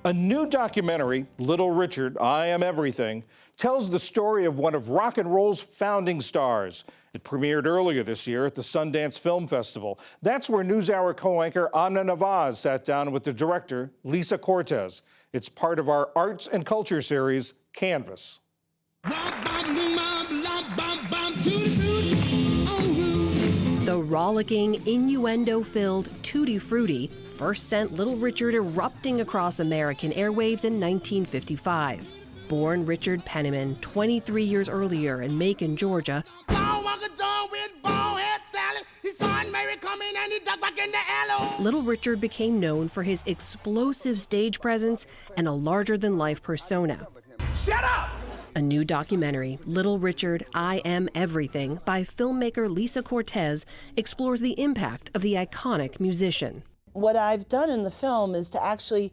A new documentary, Little Richard, I Am Everything, tells the story of one of rock and roll's founding stars. It premiered earlier this year at the Sundance Film Festival. That's where NewsHour co-anchor Amna Nawaz sat down with the director, Lisa Cortés. It's part of our arts and culture series, Canvas. The rollicking, innuendo-filled Tutti Frutti first sent Little Richard erupting across American airwaves in 1955. Born Richard Penniman 23 years earlier in Macon, Georgia, Little Richard became known for his explosive stage presence and a larger-than-life persona. Shut up! A new documentary, Little Richard, I Am Everything, by filmmaker Lisa Cortés, explores the impact of the iconic musician. What I've done in the film is to actually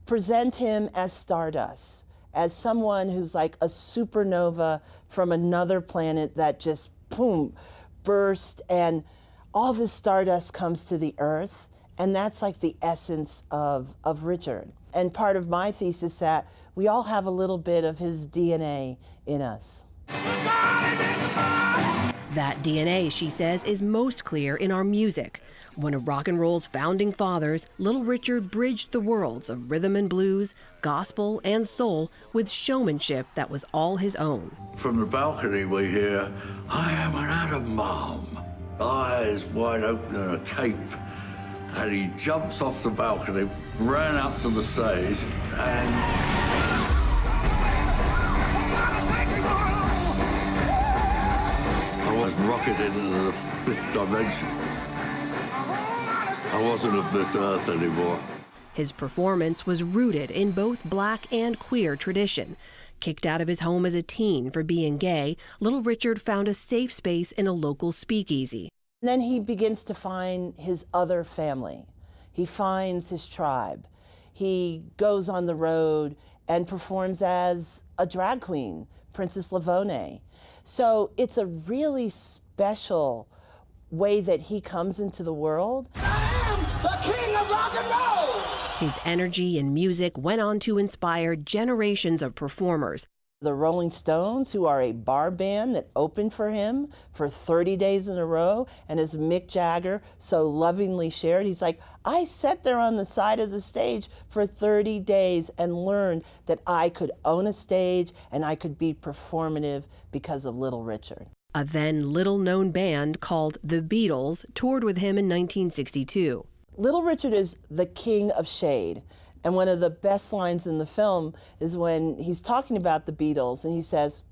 present him as stardust, as someone who's like a supernova from another planet that just, boom, burst, and all this stardust comes to the earth, and that's like the essence of Richard. And part of my thesis is that we all have a little bit of his DNA in us. That DNA, she says, is most clear in our music. One of rock and roll's founding fathers, Little Richard bridged the worlds of rhythm and blues, gospel, and soul with showmanship that was all his own. From the balcony we hear, "I am an atom bomb," eyes wide open in a cape. And he jumps off the balcony, ran up to the stage, and I was rocketed into the fifth dimension. I wasn't of this earth anymore. His performance was rooted in both black and queer tradition. Kicked out of his home as a teen for being gay, Little Richard found a safe space in a local speakeasy. And then he begins to find his other family. He finds his tribe. He goes on the road and performs as a drag queen, Princess Lavone. So it's a really special way that he comes into the world. I am the king of rock and roll! His energy and music went on to inspire generations of performers. The Rolling Stones, who are a bar band that opened for him for 30 days in a row, and as Mick Jagger so lovingly shared, he's like, I sat there on the side of the stage for 30 days and learned that I could own a stage and I could be performative because of Little Richard. A then little-known band called The Beatles toured with him in 1962. Little Richard is the king of shade. And one of the best lines in the film is when he's talking about the Beatles and he says,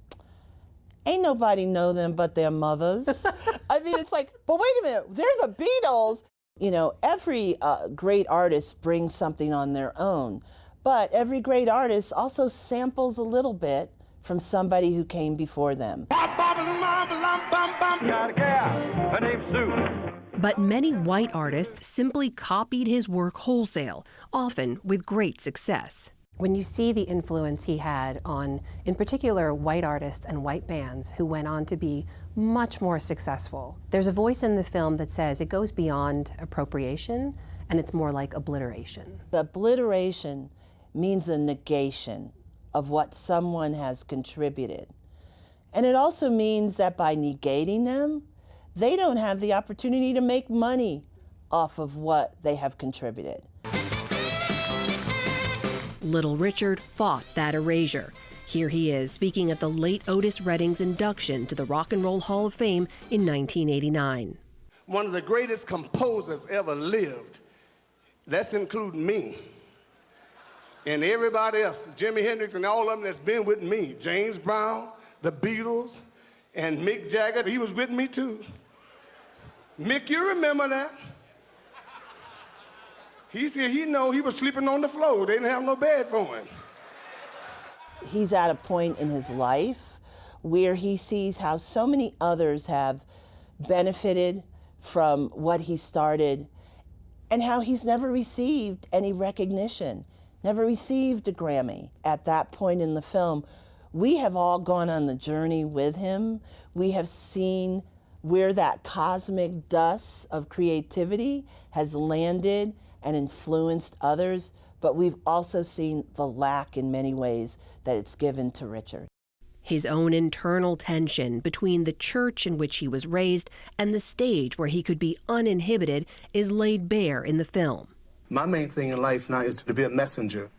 ain't nobody know them but their mothers. I mean, it's like, but wait a minute, there's a Beatles. You know, every great artist brings something on their own, but every great artist also samples a little bit from somebody who came before them. Her name's Sue. But many white artists simply copied his work wholesale, often with great success. When you see the influence he had on, in particular, white artists and white bands who went on to be much more successful, there's a voice in the film that says it goes beyond appropriation and it's more like obliteration. Obliteration means a negation of what someone has contributed. And it also means that by negating them, they don't have the opportunity to make money off of what they have contributed. Little Richard fought that erasure. Here he is speaking at the late Otis Redding's induction to the Rock and Roll Hall of Fame in 1989. One of the greatest composers ever lived, that's including me, and everybody else, Jimi Hendrix and all of them that's been with me, James Brown, the Beatles, and Mick Jagger, he was with me too. Mick, you remember that? He said he was sleeping on the floor. They didn't have no bed for him. He's at a point in his life where he sees how so many others have benefited from what he started and how he's never received any recognition, never received a Grammy. At that point in the film, we have all gone on the journey with him. We have seen where that cosmic dust of creativity has landed and influenced others. but we've also seen the lack in many ways that it's given to Richard. His own internal tension between the church in which he was raised and the stage where he could be uninhibited is laid bare in the film. My main thing in life now is to be a messenger.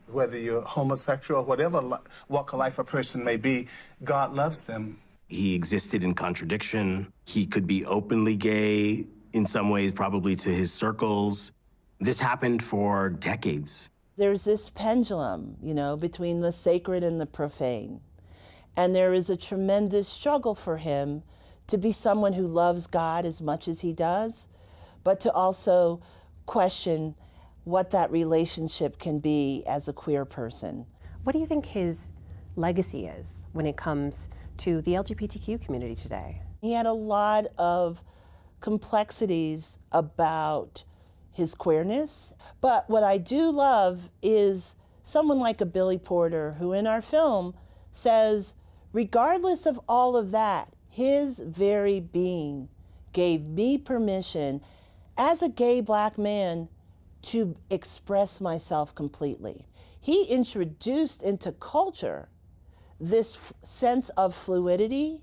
Whether you're homosexual or whatever walk of life a person may be, God loves them. He existed in contradiction. He could be openly gay in some ways, probably to his circles. This happened for decades. There's this pendulum, between the sacred and the profane. And there is a tremendous struggle for him to be someone who loves God as much as he does, but to also question what that relationship can be as a queer person. What do you think his legacy is when it comes to the LGBTQ community today? He had a lot of complexities about his queerness, but what I do love is someone like a Billy Porter, who in our film says, regardless of all of that, his very being gave me permission as a gay Black man to express myself completely. He introduced into culture this sense of fluidity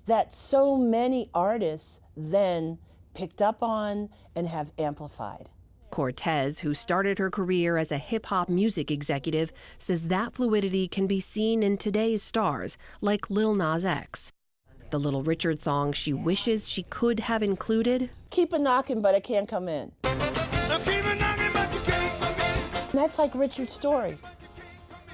that so many artists then picked up on and have amplified. Cortés, who started her career as a hip-hop music executive, says that fluidity can be seen in today's stars, like Lil Nas X. The Little Richard song she wishes she could have included, "Keep a knocking, but I can't come in." That's like Richard's story.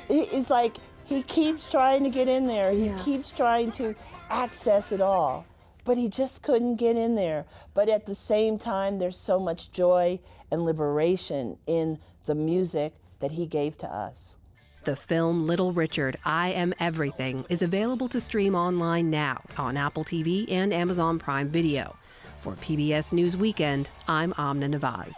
It's like he keeps trying to get in there. He keeps trying to access it all, but he just couldn't get in there. But at the same time, there's so much joy and liberation in the music that he gave to us. The film Little Richard, I Am Everything is available to stream online now on Apple TV and Amazon Prime Video. For PBS News Weekend, I'm Amna Nawaz.